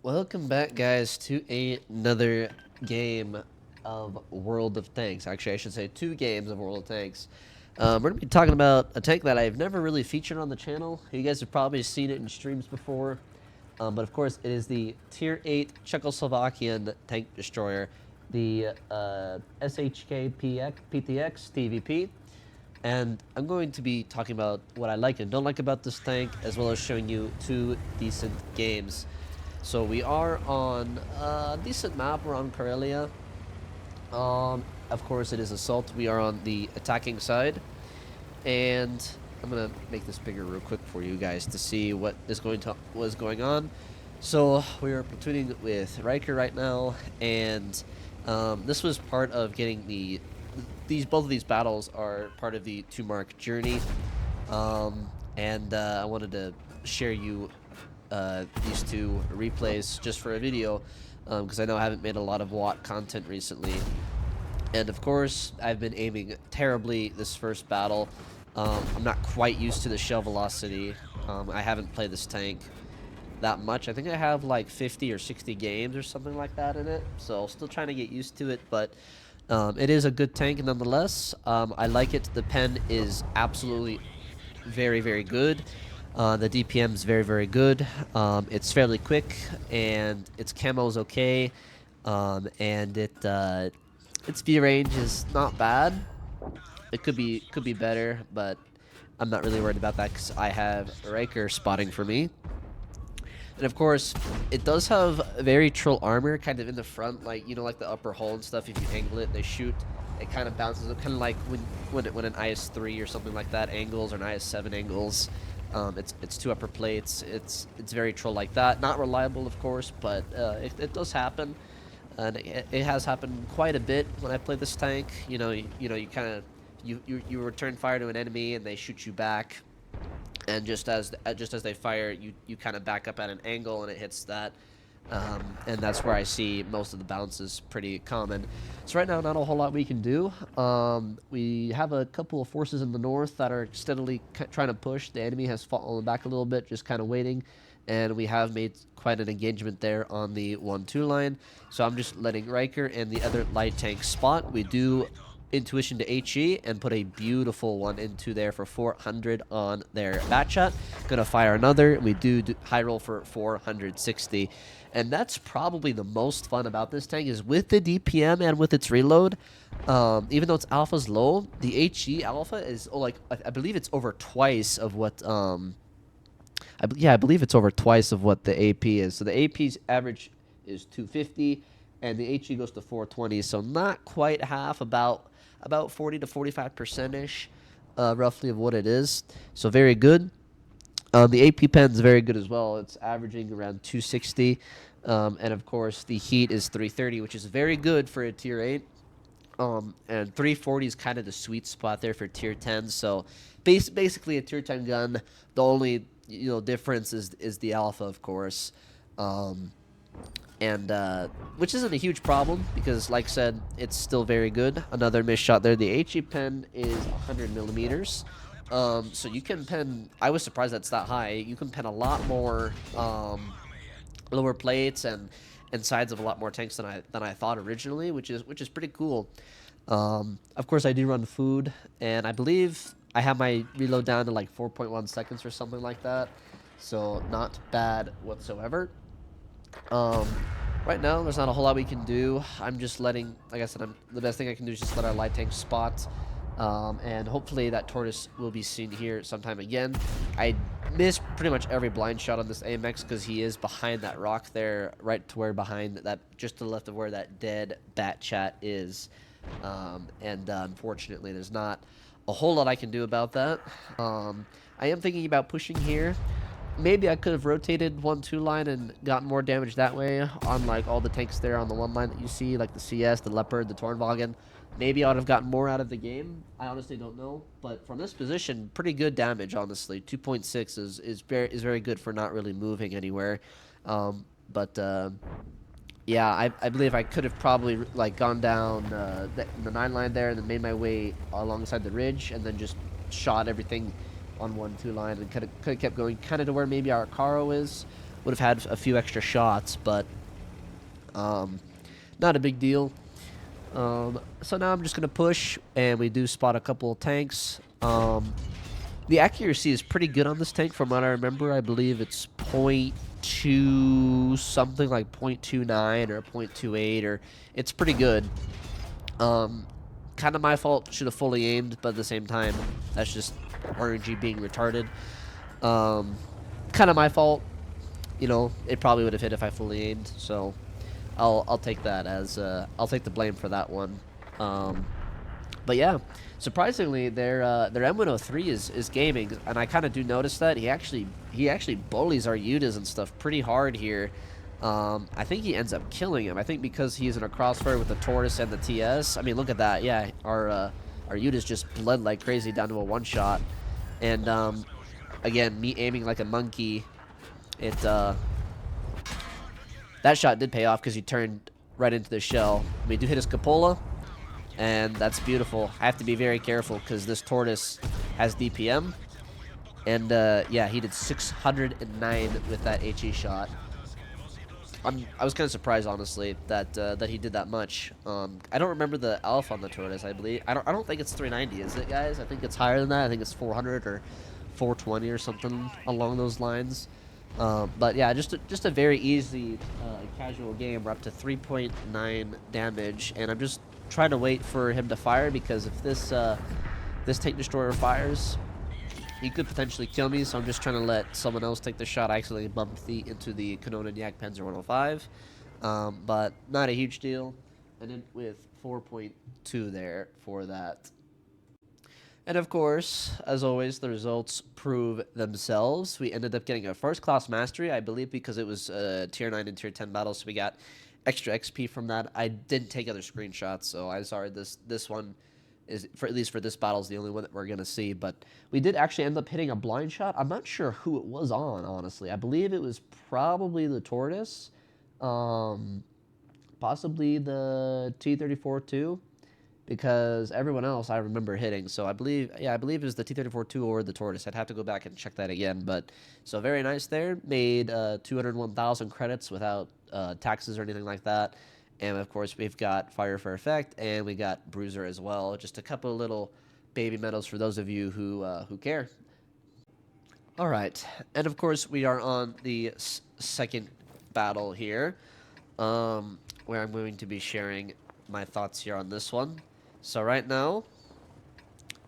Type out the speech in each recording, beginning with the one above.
Welcome back, guys, to another game of World of Tanks. Actually, I should say two games of World of Tanks. We're going to be talking about a tank that I've never really featured on the channel. You guys have probably seen it in streams before. But of course, it is the Tier 8 Czechoslovakian tank destroyer, the ShPTX-TVP. And I'm going to be talking about what I like and don't like about this tank, as well as showing you two decent games. So we are on a decent map. We're on Karelia. Of course, it is Assault. We are on the attacking side. And I'm going to make this bigger real quick for you guys to see what was going on. So we are platooning with Riker right now. And this was part of getting both of these battles are part of the 2-mark journey. I wanted to share you these two replays just for a video because I know I haven't made a lot of WoT content recently. And of course, I've been aiming terribly this first battle. I'm not quite used to the shell velocity. I haven't played this tank that much. I think I have like 50 or 60 games or something like that in it. So still trying to get used to it, but it is a good tank nonetheless. I like it. The pen is absolutely very, very good. The DPM is very, very good. It's fairly quick, and its camo is okay, and its V range is not bad. It could be better, but I'm not really worried about that because I have Riker spotting for me. And of course, it does have very troll armor kind of in the front, like like the upper hull and stuff. If you angle it, they shoot. It kind of bounces up, kind of like when an IS-3 or something like that angles, or an IS-7 angles. It's two upper plates. It's very troll like that. Not reliable, of course, but it does happen, and it has happened quite a bit when I play this tank. You kind of you return fire to an enemy and they shoot you back, and just as they fire, you kind of back up at an angle and it hits that. And that's where I see most of the bounces pretty common. So right now, not a whole lot we can do. We have a couple of forces in the north that are steadily trying to push. The enemy has fallen back a little bit, just kind of waiting. And we have made quite an engagement there on the 1-2 line. So I'm just letting Riker and the other light tank spot. We do intuition to HE and put a beautiful one into there for 400 on their bat shot. Gonna fire another. We do high roll for 460. And that's probably the most fun about this tank, is with the DPM and with its reload. Even though its alpha's low, the HE alpha is I believe it's over twice of what I believe it's over twice of what the AP is. So the AP's average is 250, and the HE goes to 420. So not quite half, about 40 to 45% ish, roughly, of what it is. So very good. The AP pen is very good as well. It's averaging around 260. And of course, the heat is 330, which is very good for a tier 8. And 340 is kind of the sweet spot there for tier 10. So basically a tier 10 gun. The only difference is the alpha, of course. Which isn't a huge problem because, like I said, it's still very good. Another missed shot there. The HE pen is 100 millimeters. So you can pen. I was surprised that's that high. You can pen a lot more lower plates and sides of a lot more tanks than I thought originally, which is pretty cool. Of course, I do run food, and I believe I have my reload down to like 4.1 seconds or something like that. So not bad whatsoever. Right now, there's not a whole lot we can do. I'm just letting, like I said, the best thing I can do is just let our light tank spot. And hopefully that tortoise will be seen here sometime again. I missed pretty much every blind shot on this AMX because he is behind that rock there, right to where behind that, just to the left of where that dead bat chat is. Unfortunately, there's not a whole lot I can do about that. I am thinking about pushing here. Maybe I could have rotated 1-2 line and gotten more damage that way on like all the tanks there on the one line that you see, like the CS, the Leopard, the Tornwagen. Maybe I would have gotten more out of the game. I honestly don't know. But from this position, pretty good damage, honestly. 2.6 is very good for not really moving anywhere. Yeah, I believe I could have probably like gone down the 9 line there and then made my way alongside the ridge and then just shot everything on 1-2 line and could have kept going kind of to where maybe our Caro is. would have had a few extra shots, but not a big deal. So now I'm just going to push, and we do spot a couple of tanks. The accuracy is pretty good on this tank from what I remember. I believe it's .2 something, like .29 or .28, or it's pretty good. Kind of my fault. Should have fully aimed, but at the same time, that's just RNG being retarded. Kind of my fault. You know, it probably would have hit if I fully aimed. So I'll take that as I'll take the blame for that one. But yeah, surprisingly, their M103 is gaming, and I kind of do notice that he actually bullies our Utas and stuff pretty hard here. I think he ends up killing him. I think because he's in a crossfire with the Tortoise and the TS. I mean, look at that. Yeah, our Utas just bled like crazy down to a one shot, and again, me aiming like a monkey. It that shot did pay off because he turned right into the shell. We do hit his cupola, and that's beautiful. I have to be very careful because this Tortoise has DPM, and yeah, he did 609 with that HE shot. I was kind of surprised, honestly, that that he did that much. I don't remember the alpha on the Tortoise. I believe I don't think it's 390, is it, guys? I think it's higher than that. I think it's 400 or 420 or something along those lines. But yeah, just a very easy casual game. We're up to 3.9 damage, and I'm just trying to wait for him to fire, because if this this tank destroyer fires, he could potentially kill me. So I'm just trying to let someone else take the shot. I accidentally bumped into the Canona Yak Panzer 105, but not a huge deal. And then with 4.2 there for that. And of course, as always, the results prove themselves. We ended up getting a first-class mastery, I believe, because it was Tier 9 and Tier 10 battles, so we got extra XP from that. I didn't take other screenshots, so I'm sorry. This one is, for at least for this battle, is the only one that we're going to see. But we did actually end up hitting a blind shot. I'm not sure who it was on, honestly. I believe it was probably the Tortoise, possibly the T-34 too, because everyone else I remember hitting. So I believe it was the T-34-2 or the Tortoise. I'd have to go back and check that again. But so very nice there. Made 201,000 credits without taxes or anything like that. And of course we've got Fire for Effect, and we got Bruiser as well. Just a couple of little baby medals for those of you who care. All right, and of course we are on the second battle here, where I'm going to be sharing my thoughts here on this one. So right now,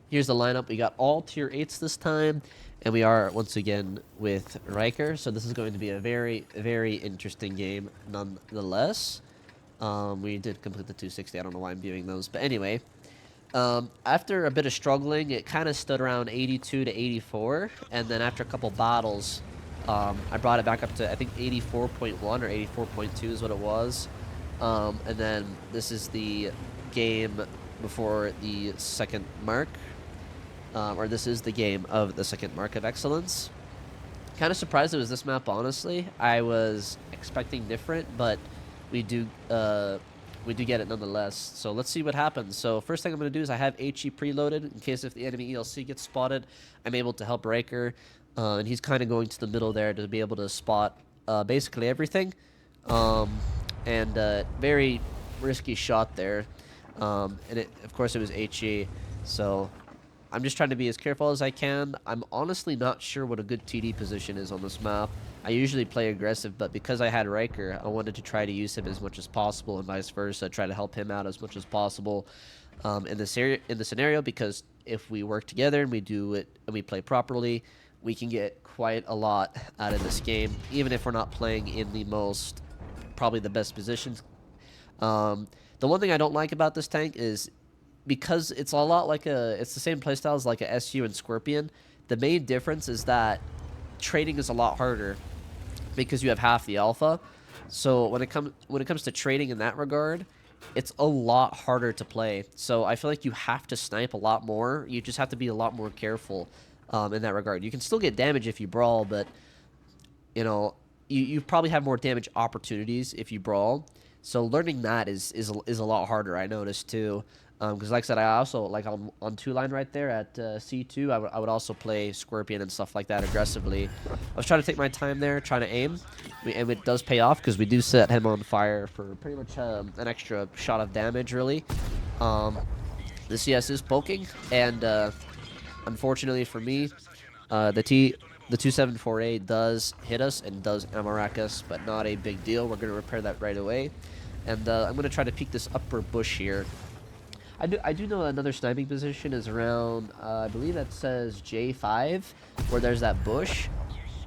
here's the lineup. We got all tier 8s this time, and we are once again with Riker. So this is going to be a very, very interesting game nonetheless. We did complete the 260. I don't know why I'm viewing those, but anyway. After a bit of struggling, it kind of stood around 82 to 84, and then after a couple battles, I brought it back up to, I think, 84.1 or 84.2 is what it was. And then this is the game before the second mark, or this is the game of the second mark of excellence. Kind of surprised it was this map, honestly. I was expecting different, but we do get it nonetheless. So let's see what happens. So first thing I'm going to do is I have HE preloaded in case if the enemy ELC gets spotted, I'm able to help Riker, and he's kind of going to the middle there to be able to spot basically everything. And very risky shot there, and of course it was HE, so I'm just trying to be as careful as I can. I'm honestly not sure what a good TD position is on this map. I usually play aggressive, but because I had Riker, I wanted to try to use him as much as possible, and vice versa, try to help him out as much as possible in the scenario, because if we work together and we do it and we play properly, we can get quite a lot out of this game, even if we're not playing in the most, probably the best positions. The one thing I don't like about this tank is, because it's a lot like it's the same playstyle as like a SU and Scorpion, the main difference is that trading is a lot harder because you have half the alpha. So when it comes to trading in that regard, it's a lot harder to play. So I feel like you have to snipe a lot more. You just have to be a lot more careful in that regard. You can still get damage if you brawl, but you know, you probably have more damage opportunities if you brawl. So learning that is a lot harder, I noticed too. Because like I said, I also, like on 2-line right there at C2, I would also play Scorpion and stuff like that aggressively. I was trying to take my time there, trying to aim, and it does pay off because we do set him on fire for pretty much an extra shot of damage, really. The CS is poking, and unfortunately for me, the 274A does hit us and does ammo-rack us, but not a big deal. We're going to repair that right away. And I'm going to try to peek this upper bush here. I do know another sniping position is around, I believe that says J5, where there's that bush.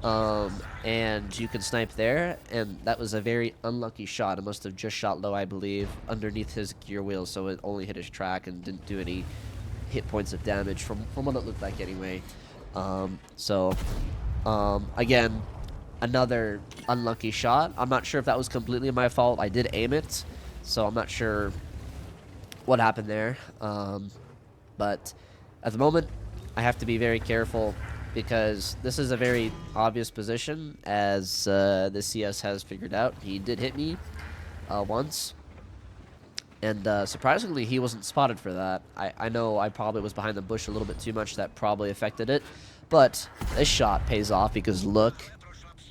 And you can snipe there, and that was a very unlucky shot. It must have just shot low, I believe, underneath his gear wheel, so it only hit his track and didn't do any hit points of damage from what it looked like anyway. Again, another unlucky shot. I'm not sure if that was completely my fault. I did aim it, so I'm not sure what happened there. But at the moment, I have to be very careful because this is a very obvious position, as the CS has figured out. He did hit me once, and surprisingly, he wasn't spotted for that. I know I probably was behind the bush a little bit too much. That probably affected it. But this shot pays off because look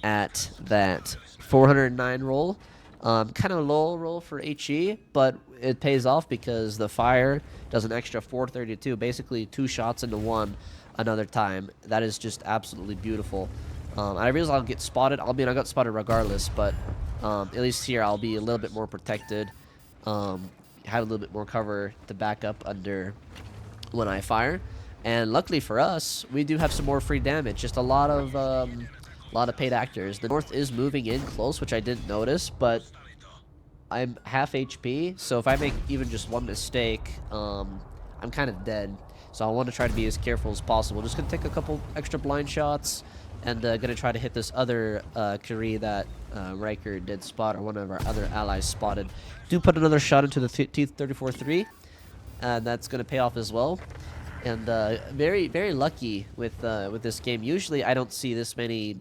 at that 409 roll. Kind of low roll for HE, but it pays off because the fire does an extra 432, basically 2 shots into 1 another time. That is just absolutely beautiful. I realize I'll get spotted. I got spotted regardless, but at least here I'll be a little bit more protected. Have a little bit more cover to back up under when I fire. And luckily for us, we do have some more free damage. Just a lot of paid actors. The North is moving in close, which I didn't notice, but I'm half HP, so if I make even just one mistake, I'm kind of dead. So I want to try to be as careful as possible. Just gonna take a couple extra blind shots, and gonna try to hit this other Curie that Riker did spot, or one of our other allies spotted. Do put another shot into the T-34-3, and that's gonna pay off as well. And very, very lucky with this game. Usually I don't see this many.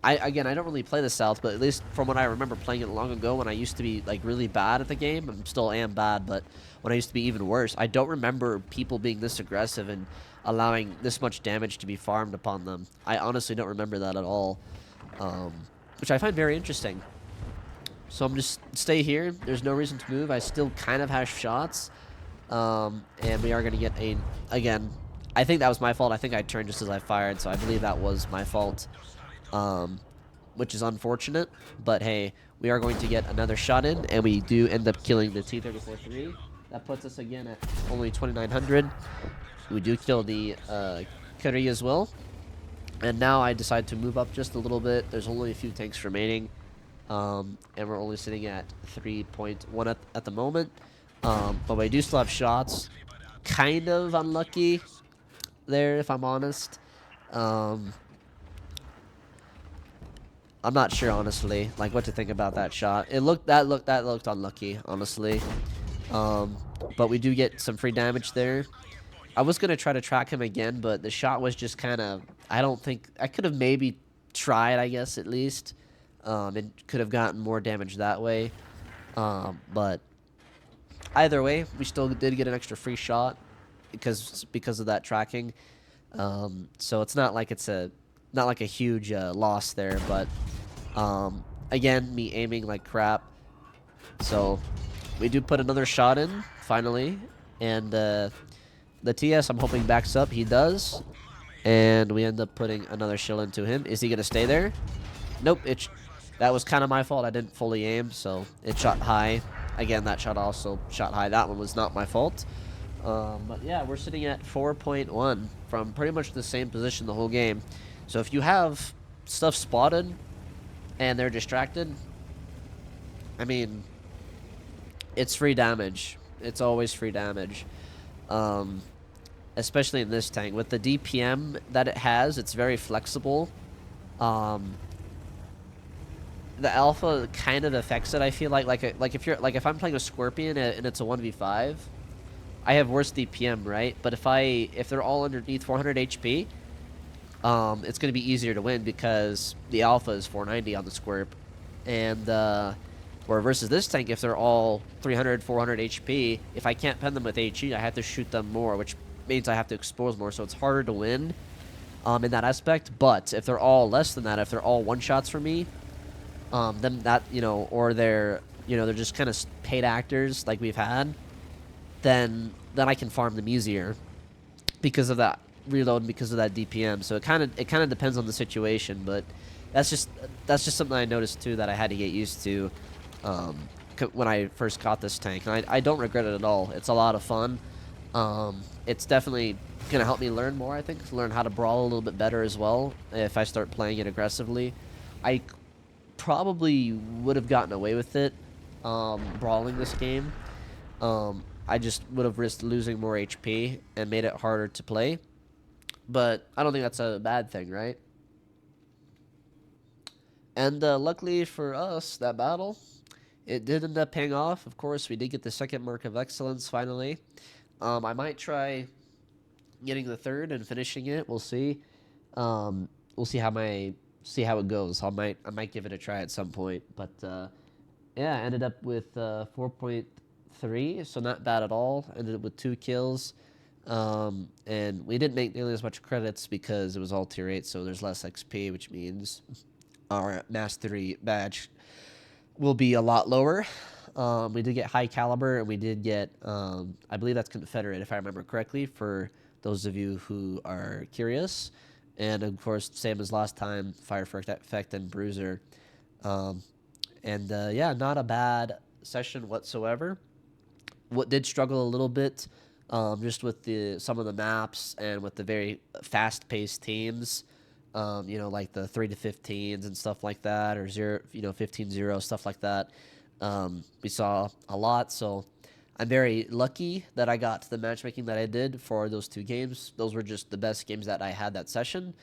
I don't really play the South, but at least from what I remember playing it long ago when I used to be like really bad at the game, I still am bad, but when I used to be even worse, I don't remember people being this aggressive and allowing this much damage to be farmed upon them. I honestly don't remember that at all, which I find very interesting. So I'm just stay here. There's no reason to move. I still kind of have shots. And we are going to get again, I think that was my fault. I think I turned just as I fired, so I believe that was my fault, which is unfortunate. But hey, we are going to get another shot in, and we do end up killing the T-34-3. That puts us again at only 2,900. We do kill the Curie as well. And now I decide to move up just a little bit. There's only a few tanks remaining, and we're only sitting at 3.1 at the moment. But we do still have shots. Kind of unlucky there, if I'm honest. I'm not sure, honestly, like what to think about that shot. That looked unlucky, honestly. But we do get some free damage there. I was gonna try to track him again, but the shot was just kind of. I don't think I could have maybe tried. I guess at least, and could have gotten more damage that way. But either way, we still did get an extra free shot because of that tracking. So it's not like a huge loss there, but again, me aiming like crap. So we do put another shot in finally, and the TS I'm hoping backs up. He does, and we end up putting another shield into him. Is he gonna stay there? Nope. That was kind of my fault. I didn't fully aim, so it shot high. Again, that shot also shot high. That one was not my fault. But yeah, we're sitting at 4.1 from pretty much the same position the whole game. So if you have stuff spotted and they're distracted, I mean, it's free damage. It's always free damage. Especially in this tank. With the DPM that it has, it's very flexible. The alpha kind of affects it. I feel like if I'm playing a Scorpion and it's a 1v5, I have worse DPM, right? But if they're all underneath 400 HP, it's going to be easier to win because the alpha is 490 on the Scorp, and Where versus this tank, if they're all 300, 400 HP, if I can't pen them with HE, I have to shoot them more, which means I have to expose more, so it's harder to win in that aspect. But if they're all less than that, if they're all one-shots for me, then that, you know, or they're, you know, they're just kind of paid actors like we've had, then I can farm them easier because of that reload and because of that DPM. So it kind of depends on the situation, but that's just something I noticed too that I had to get used to when I first got this tank, and I don't regret it at all. It's a lot of fun. It's definitely gonna help me learn more. I think learn how to brawl a little bit better as well if I start playing it aggressively. I probably would have gotten away with it brawling this game. I just would have risked losing more HP and made it harder to play. But I don't think that's a bad thing, right? And luckily for us, that battle, it did end up paying off. Of course, we did get the second mark of excellence finally. I might try getting the third and finishing it. We'll see. We'll see how it goes. I might give it a try at some point. But yeah, I ended up with 4.3, so not bad at all. Ended up with 2 kills. And we didn't make nearly as much credits because it was all tier 8, so there's less XP, which means our mastery badge will be a lot lower. We did get high caliber, and we did get, I believe that's Confederate, if I remember correctly, for those of you who are curious. And of course, same as last time, Fire Effect and Bruiser. Yeah, not a bad session whatsoever. What did struggle a little bit, just with some of the maps and with the very fast-paced teams, you know, like the 3-15s and stuff like that, or 15-0, stuff like that. We saw a lot, so I'm very lucky that I got the matchmaking that I did for those 2 games. Those were just the best games that I had that session,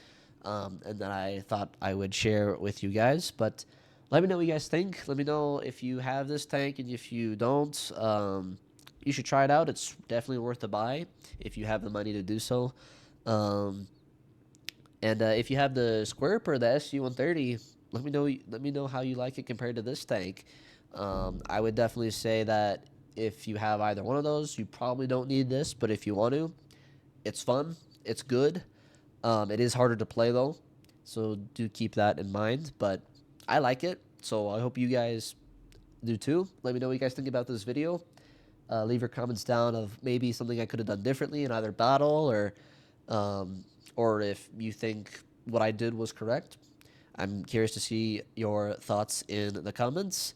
and that I thought I would share with you guys. But let me know what you guys think. Let me know if you have this tank, and if you don't, you should try it out. It's definitely worth a buy if you have the money to do so. If you have the Squirp or the SU-130, let me know how you like it compared to this tank. I would definitely say that if you have either one of those, you probably don't need this, but if you want to, it's fun, it's good. It is harder to play though, so do keep that in mind, but I like it, so I hope you guys do too. Let me know what you guys think about this video. Leave your comments down of maybe something I could have done differently in either battle, or if you think what I did was correct. I'm curious to see your thoughts in the comments.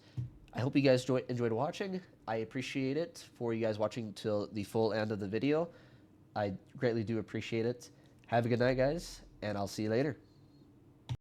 I hope you guys enjoyed watching. I appreciate it for you guys watching till the full end of the video. I greatly do appreciate it. Have a good night, guys, and I'll see you later.